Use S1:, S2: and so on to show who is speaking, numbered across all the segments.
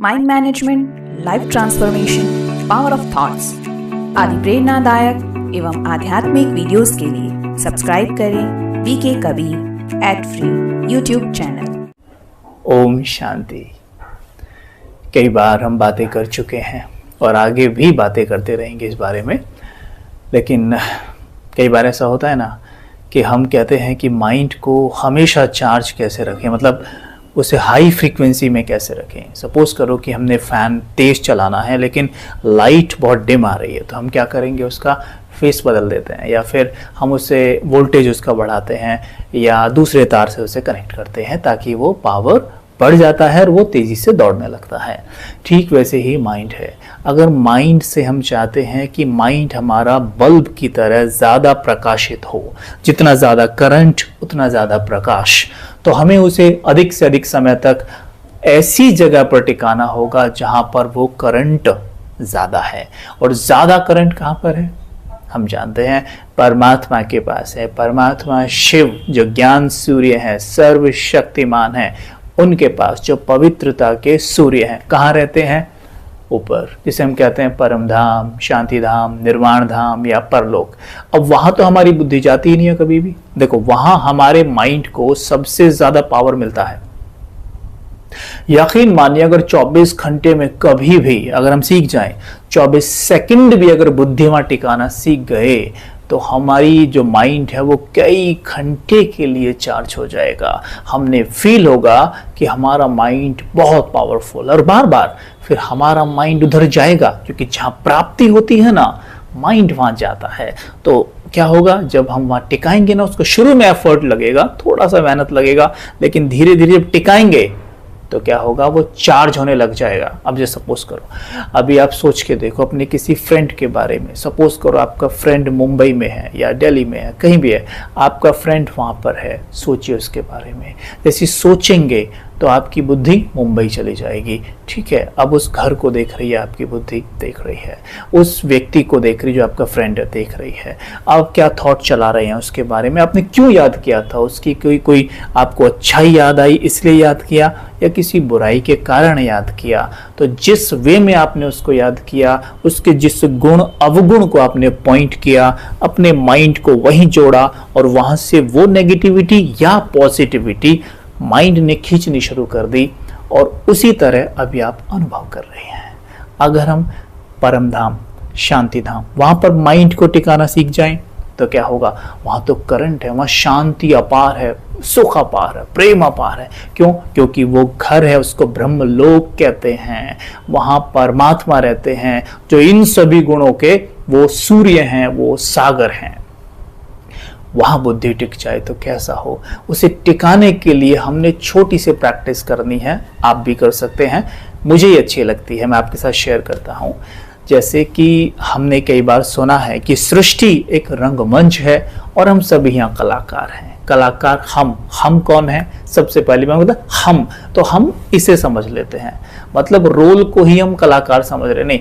S1: Mind management, life transformation, power of thoughts आदि प्रेरणादायक एवं आध्यात्मिक वीडियोस के लिए सब्सक्राइब करें VK Kabir @free YouTube channel.
S2: ओम शांति। कई बार हम बातें कर चुके हैं और आगे भी बातें करते रहेंगे इस बारे में, लेकिन कई बार ऐसा होता है ना कि हम कहते हैं कि माइंड को हमेशा चार्ज कैसे रखें, मतलब उसे हाई फ्रीक्वेंसी में कैसे रखें। सपोज करो कि हमने फ़ैन तेज़ चलाना है लेकिन लाइट बहुत डिम आ रही है, तो हम क्या करेंगे, उसका फेस बदल देते हैं या फिर हम उसे वोल्टेज उसका बढ़ाते हैं या दूसरे तार से उसे कनेक्ट करते हैं ताकि वो पावर बढ़ जाता है और वो तेज़ी से दौड़ने लगता है। ठीक वैसे ही माइंड है। अगर माइंड से हम चाहते हैं कि माइंड हमारा बल्ब की तरह ज़्यादा प्रकाशित हो, जितना ज़्यादा करंट उतना ज़्यादा प्रकाश, तो हमें उसे अधिक से अधिक समय तक ऐसी जगह पर टिकाना होगा जहाँ पर वो करंट ज़्यादा है। और ज़्यादा करंट कहाँ पर है हम जानते हैं, परमात्मा के पास है। परमात्मा शिव जो ज्ञान सूर्य है, सर्वशक्तिमान है, उनके पास जो पवित्रता के सूर्य हैं, कहाँ रहते हैं, ऊपर, जिसे हम कहते हैं परम धाम, शांति धाम, निर्वाण धाम या परलोक। अब वहां तो हमारी बुद्धि जाती ही नहीं है कभी भी। देखो, वहां हमारे माइंड को सबसे ज्यादा पावर मिलता है। यकीन मानिए, अगर 24 घंटे में कभी भी अगर हम सीख जाएं, 24 सेकंड भी अगर बुद्धि वहां टिकाना सीख गए, तो हमारी जो माइंड है वो कई घंटे के लिए चार्ज हो जाएगा। हमने फील होगा कि हमारा माइंड बहुत पावरफुल, और बार बार फिर हमारा माइंड उधर जाएगा, क्योंकि जहाँ प्राप्ति होती है ना, माइंड वहाँ जाता है। तो क्या होगा, जब हम वहाँ टिकाएंगे ना, उसको शुरू में एफर्ट लगेगा, थोड़ा सा मेहनत लगेगा, लेकिन धीरे धीरे जब टिकाएंगे तो क्या होगा, वो चार्ज होने लग जाएगा। अब जैसे सपोज करो, अभी आप सोच के देखो अपने किसी फ्रेंड के बारे में। सपोज करो आपका फ्रेंड मुंबई में है या दिल्ली में है, कहीं भी है, आपका फ्रेंड वहाँ पर है। सोचिए उसके बारे में। जैसे सोचेंगे तो आपकी बुद्धि मुंबई चली जाएगी, ठीक है। अब उस घर को देख रही है आपकी बुद्धि, देख रही है। उस व्यक्ति को देख रही, जो आपका फ्रेंड है, देख रही है। अब क्या थॉट चला रहे हैं उसके बारे में, आपने क्यों याद किया था, उसकी कोई आपको अच्छाई याद आई इसलिए याद किया, या किसी बुराई के कारण याद किया। तो जिस वे में आपने उसको याद किया, उसके जिस गुण अवगुण को आपने पॉइंट किया, अपने माइंड को वहीं जोड़ा, और वहां से वो नेगेटिविटी या पॉजिटिविटी माइंड ने खींचनी शुरू कर दी, और उसी तरह अभी आप अनुभव कर रहे हैं। अगर हम परम धाम, शांति धाम, वहां पर माइंड को टिकाना सीख जाएं, तो क्या होगा, वहां तो करंट है, वहां शांति अपार है, सुख अपार है, प्रेम अपार है। क्यों? क्योंकि वो घर है, उसको ब्रह्म लोक कहते हैं। वहां परमात्मा रहते हैं, जो इन सभी गुणों के वो सूर्य हैं, वो सागर हैं। वहां बुद्धि टिक जाए तो कैसा हो। उसे टिकाने के लिए हमने छोटी सी प्रैक्टिस करनी है। आप भी कर सकते हैं, मुझे ये अच्छी लगती है, मैं आपके साथ शेयर करता हूं। जैसे कि हमने कई बार सुना है कि सृष्टि एक रंगमंच है और हम सभी यहाँ कलाकार हैं। कलाकार हम कौन है, सबसे पहले मैं बोलता हम, तो हम इसे समझ लेते हैं, मतलब रोल को ही हम कलाकार समझ रहे। नहीं,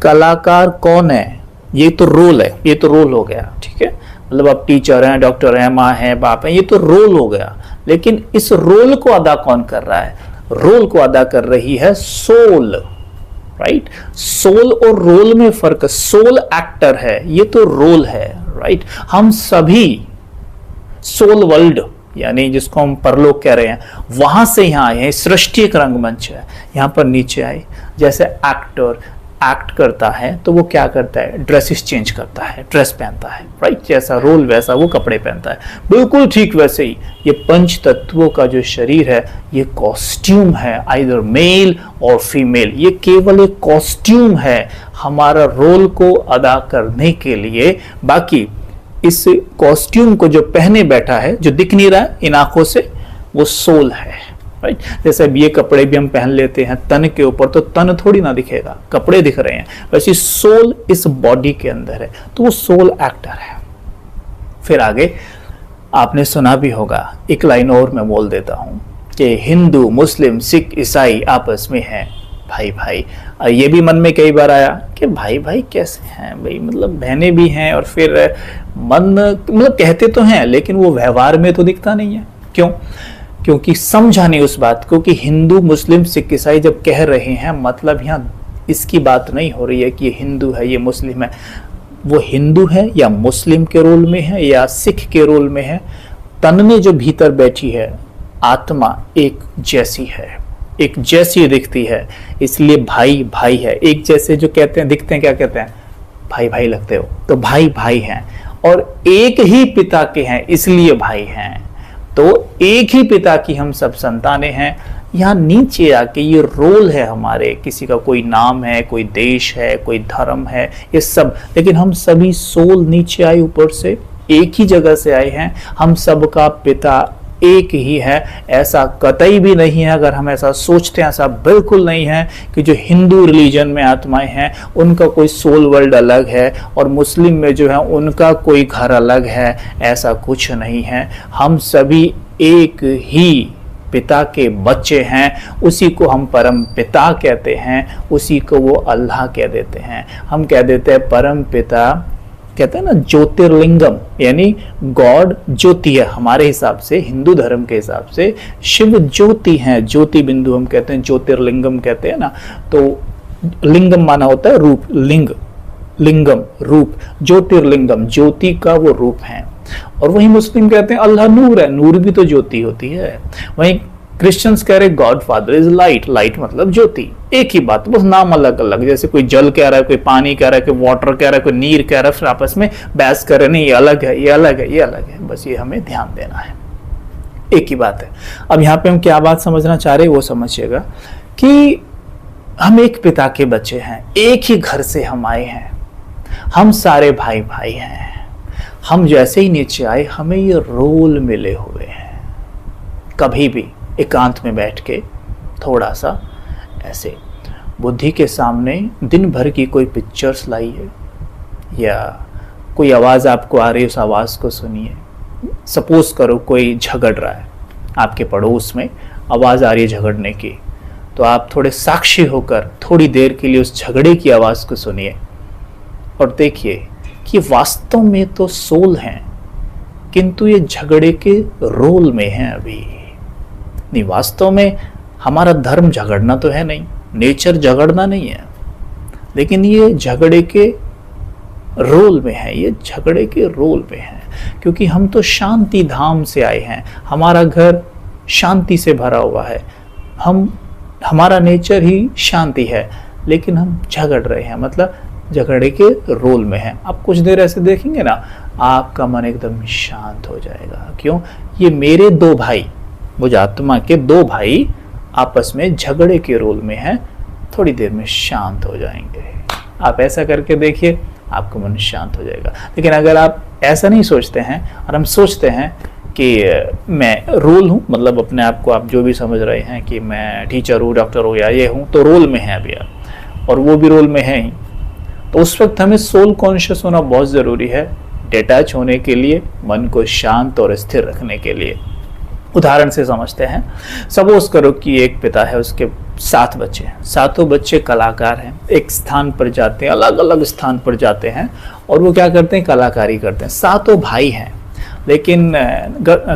S2: कलाकार कौन है, ये तो रोल है, ये तो रोल हो गया, ठीक है। मतलब आप टीचर हैं, डॉक्टर हैं, माँ हैं, बाप हैं, ये तो रोल हो गया। लेकिन इस रोल को अदा कौन कर रहा है, रोल को अदा कर रही है सोल, राइट। सोल और रोल में फर्क है। सोल एक्टर है, ये तो रोल है, राइट। हम सभी सोल वर्ल्ड, यानी जिसको हम परलोक कह रहे हैं, वहां से यहाँ आए हैं। सृष्टि एक रंगमंच है, यहाँ पर नीचे आए। जैसे एक्टर एक्ट करता है तो वो क्या करता है, ड्रेसेस चेंज करता है, ड्रेस पहनता है, राइट। जैसा रोल वैसा वो कपड़े पहनता है। बिल्कुल ठीक वैसे ही ये पंच तत्वों का जो शरीर है, ये कॉस्ट्यूम है, आइदर मेल और फीमेल। ये केवल एक कॉस्ट्यूम है हमारा रोल को अदा करने के लिए। बाकी इस कॉस्ट्यूम को जो पहने बैठा है, जो दिख नहीं रहा है इन आंखों से, वो सोल है, राइट। जैसे अब ये कपड़े भी हम पहन लेते हैं तन के ऊपर, तो तन थोड़ी ना दिखेगा, कपड़े दिख रहे हैं। वैसे सोल इस बॉडी के अंदर है, तो वो सोल एक्टर है। फिर आगे आपने सुना भी होगा, एक लाइन और मैं बोल देता हूं कि हिंदू, मुस्लिम, सिख, ईसाई आपस में हैं भाई भाई। ये भी मन में कई बार आया कि भाई भाई कैसे हैं भाई, मतलब बहनें भी हैं, और फिर मन मतलब कहते तो हैं लेकिन वो व्यवहार में तो दिखता नहीं है। क्यों? क्योंकि समझा नहीं उस बात को कि हिंदू मुस्लिम सिख ईसाई जब कह रहे हैं, मतलब यहाँ इसकी बात नहीं हो रही है कि ये हिंदू है ये मुस्लिम है। वो हिंदू है या मुस्लिम के रोल में है या सिख के रोल में है, तन में जो भीतर बैठी है आत्मा एक जैसी है, एक जैसी दिखती है, इसलिए भाई भाई है। एक जैसे जो कहते हैं, दिखते हैं, क्या कहते हैं, भाई भाई लगते हो, तो भाई भाई हैं और एक ही पिता के हैं इसलिए भाई हैं। तो एक ही पिता की हम सब संतानें हैं। यहाँ नीचे आके ये रोल है हमारे, किसी का कोई नाम है, कोई देश है, कोई धर्म है, ये सब, लेकिन हम सभी सोल नीचे आए, ऊपर से एक ही जगह से आए हैं। हम सबका पिता एक ही है। ऐसा कतई भी नहीं है, अगर हम ऐसा सोचते हैं, ऐसा बिल्कुल नहीं है कि जो हिंदू रिलीजन में आत्माएं हैं उनका कोई सोल वर्ल्ड अलग है और मुस्लिम में जो है उनका कोई घर अलग है। ऐसा कुछ नहीं है। हम सभी एक ही पिता के बच्चे हैं। उसी को हम परम पिता कहते हैं, उसी को वो अल्लाह कह देते हैं। हम कह देते हैं परम पिता, कहते हैं ना ज्योतिर्लिंगम, यानी गॉड ज्योति है। हमारे हिसाब से, हिंदू धर्म के हिसाब से शिव ज्योति हैं, ज्योति बिंदु हम कहते हैं, ज्योतिर्लिंगम कहते हैं ना। तो लिंगम माना होता है रूप, लिंग, लिंगम रूप, ज्योतिर्लिंगम ज्योति का वो रूप है। और वही मुस्लिम कहते हैं अल्लाह नूर है, नूर भी तो ज्योति होती है। वहीं क्रिश्चियंस कह रहे God father is light, light मतलब ज्योति। एक ही बात, बस नाम अलग अलग। जैसे कोई जल कह रहा है, कोई पानी कह रहा है, कोई वाटर कह रहा है, कोई नीर कह रहा है, फिर आपस में बहस कर रहे, नहीं ये अलग है, ये अलग है, ये अलग है। बस ये हमें ध्यान देना है, एक ही बात है। अब यहाँ पे हम क्या बात समझना चाह रहे हैं वो समझिएगा कि हम एक पिता के बच्चे हैं, एक ही घर से हम आए हैं, हम सारे भाई भाई हैं। हम जैसे ही नीचे आए हमें ये रोल मिले हुए हैं। कभी भी एकांत में बैठ के थोड़ा सा ऐसे बुद्धि के सामने दिन भर की कोई पिक्चर्स लाइए या कोई आवाज़ आपको आ रही है, उस आवाज़ को सुनिए। सपोज करो कोई झगड़ रहा है, आपके पड़ोस में आवाज़ आ रही है झगड़ने की, तो आप थोड़े साक्षी होकर थोड़ी देर के लिए उस झगड़े की आवाज़ को सुनिए और देखिए कि वास्तव में तो सोल हैं, किंतु ये झगड़े के रोल में हैं अभी। नहीं, वास्तव में हमारा धर्म झगड़ना तो है नहीं, नेचर झगड़ना नहीं है, लेकिन ये झगड़े के रोल में है, ये झगड़े के रोल में है। क्योंकि हम तो शांति धाम से आए हैं, हमारा घर शांति से भरा हुआ है, हमारा नेचर ही शांति है, लेकिन हम झगड़ रहे हैं, मतलब झगड़े के रोल में है। आप कुछ देर ऐसे देखेंगे ना, आपका मन एकदम शांत हो जाएगा। क्यों? ये मेरे दो भाई, वो आत्मा के दो भाई आपस में झगड़े के रोल में हैं, थोड़ी देर में शांत हो जाएंगे। आप ऐसा करके देखिए, आपका मन शांत हो जाएगा। लेकिन अगर आप ऐसा नहीं सोचते हैं और हम सोचते हैं कि मैं रोल हूँ, मतलब अपने आप को आप जो भी समझ रहे हैं कि मैं टीचर हूँ, डॉक्टर हूँ या ये हूँ, तो रोल में है अभी आप, और वो भी रोल में है ही, तो उस वक्त हमें सोल कॉन्शियस होना बहुत ज़रूरी है, डिटैच होने के लिए, मन को शांत और स्थिर रखने के लिए। उदाहरण से समझते हैं। सपोज करो कि एक पिता है, उसके 7 बच्चे हैं, सातों बच्चे कलाकार हैं, एक स्थान पर जाते हैं, अलग अलग स्थान पर जाते हैं और वो क्या करते हैं, कलाकारी करते हैं। सातों भाई हैं, लेकिन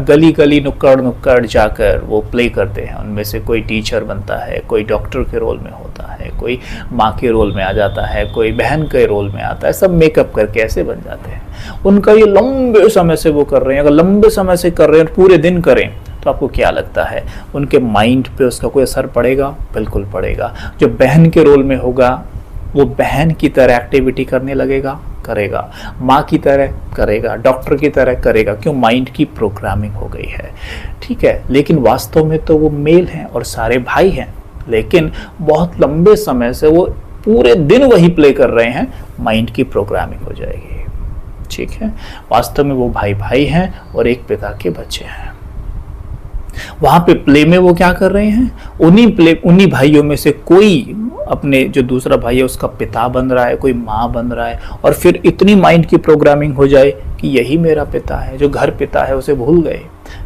S2: गली गली नुक्कड़ नुक्कड़ जाकर वो प्ले करते हैं। उनमें से कोई टीचर बनता है, कोई डॉक्टर के रोल में होता है, कोई माँ के रोल में आ जाता है, कोई बहन के रोल में आता है, सब मेकअप करके ऐसे बन जाते हैं। उनका ये लंबे समय से वो कर रहे हैं। अगर लंबे समय से कर रहे हैं, पूरे दिन करें, तो आपको क्या लगता है उनके माइंड पे उसका कोई असर पड़ेगा? बिल्कुल पड़ेगा। जो बहन के रोल में होगा वो बहन की तरह एक्टिविटी करने लगेगा, करेगा, माँ की तरह करेगा, डॉक्टर की तरह करेगा। क्यों? माइंड की प्रोग्रामिंग हो गई है, ठीक है। लेकिन वास्तव में तो वो मेल हैं और सारे भाई हैं, लेकिन बहुत लंबे समय से वो पूरे दिन वही प्ले कर रहे हैं, माइंड की प्रोग्रामिंग हो जाएगी, ठीक है। वास्तव में वो भाई भाई हैं और एक पिता के बच्चे हैं। वहां पे प्ले में वो क्या कर रहे हैं, उन्हीं भाइयों में से कोई अपने जो दूसरा भाई है उसका पिता बन रहा है, कोई माँ बन रहा है, और फिर इतनी माइंड की प्रोग्रामिंग हो जाए कि यही मेरा पिता है। जो घर पिता है उसे भूल गए।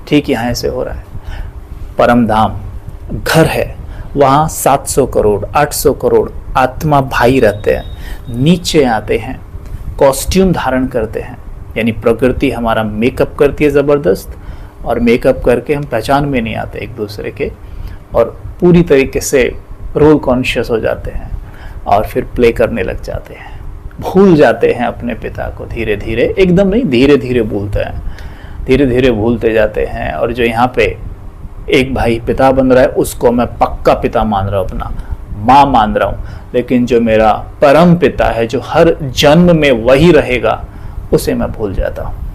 S2: ठीक यहाँ ऐसे हो रहा है। परम धाम घर है, वहाँ 700 करोड़ 800 करोड़ आत्मा भाई रहते हैं। नीचे आते हैं, कॉस्ट्यूम धारण करते हैं, यानी प्रकृति हमारा मेकअप करती है ज़बरदस्त, और मेकअप करके हम पहचान में नहीं आते एक दूसरे के, और पूरी तरीके से रोल कॉन्शियस हो जाते हैं और फिर प्ले करने लग जाते हैं, भूल जाते हैं अपने पिता को धीरे धीरे, एकदम नहीं, धीरे धीरे भूलते हैं, धीरे धीरे भूलते जाते हैं। और जो यहाँ पे एक भाई पिता बन रहा है उसको मैं पक्का पिता मान रहा हूँ, अपना माँ मान रहा हूँ, लेकिन जो मेरा परम पिता है जो हर जन्म में वही रहेगा उसे मैं भूल जाता हूँ।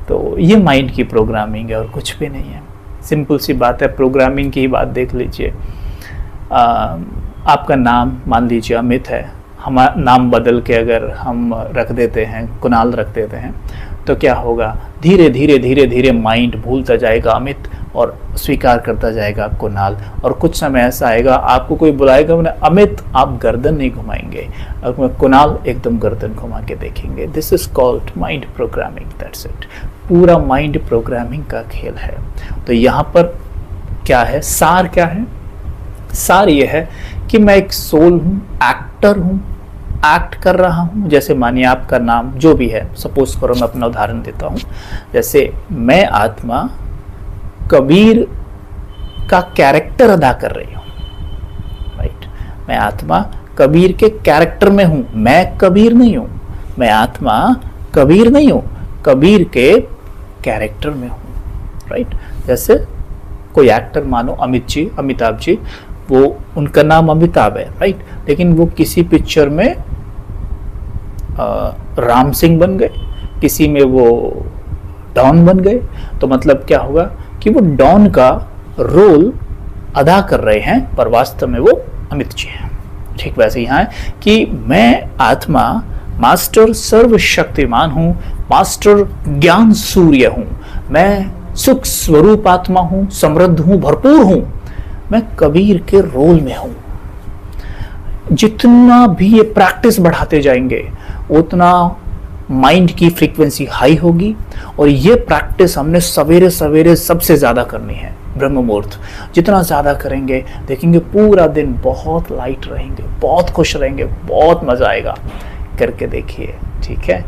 S2: तो ये माइंड की प्रोग्रामिंग है और कुछ भी नहीं है। सिंपल सी बात है, प्रोग्रामिंग की ही बात देख लीजिए। आपका नाम मान लीजिए अमित है, हमारा नाम बदल के अगर हम रख देते हैं कुणाल रख देते हैं तो क्या होगा, धीरे धीरे धीरे धीरे माइंड भूलता जाएगा अमित और स्वीकार करता जाएगा कुणाल। और कुछ समय ऐसा आएगा आपको कोई बुलाएगा मैंने अमित, आप गर्दन नहीं घुमाएंगे, और मैं कुणाल एकदम गर्दन घुमा के देखेंगे। This is called mind programming, that's it. पूरा माइंड प्रोग्रामिंग का खेल है। तो यहाँ पर क्या है, सार क्या है? सार ये है कि मैं एक सोल हूँ, एक्टर हूँ, एक्ट कर रहा हूँ। जैसे मानिए आपका नाम जो भी है, सपोज करो मैं अपना उदाहरण देता हूँ, जैसे मैं आत्मा कबीर का कैरेक्टर अदा कर रही हूँ, राइट। मैं आत्मा कबीर के कैरेक्टर में हूँ, मैं कबीर नहीं हूँ, मैं आत्मा कबीर नहीं हूँ, कबीर के कैरेक्टर में हूँ, राइट। जैसे कोई एक्टर मानो अमित जी, अमिताभ जी, वो उनका नाम अमिताभ है, राइट, लेकिन वो किसी पिक्चर में राम सिंह बन गए, किसी में वो डॉन बन गए। तो मतलब क्या होगा कि वो डॉन का रोल अदा कर रहे हैं पर वास्तव में वो अमित जी हैं। ठीक वैसे यहाँ है कि मैं आत्मा मास्टर सर्वशक्तिमान हूँ, मास्टर ज्ञान सूर्य हूँ, मैं सुख स्वरूप आत्मा हूँ, समृद्ध हूँ, भरपूर हूँ, मैं कबीर के रोल में हूँ। जितना भी ये प्रैक्टिस बढ़ाते जाएंगे उतना माइंड की फ्रीक्वेंसी हाई होगी। और ये प्रैक्टिस हमने सवेरे सवेरे सबसे ज़्यादा करनी है, ब्रह्म मुहूर्त। जितना ज़्यादा करेंगे देखेंगे पूरा दिन बहुत लाइट रहेंगे, बहुत खुश रहेंगे, बहुत मज़ा आएगा। करके देखिए, ठीक है।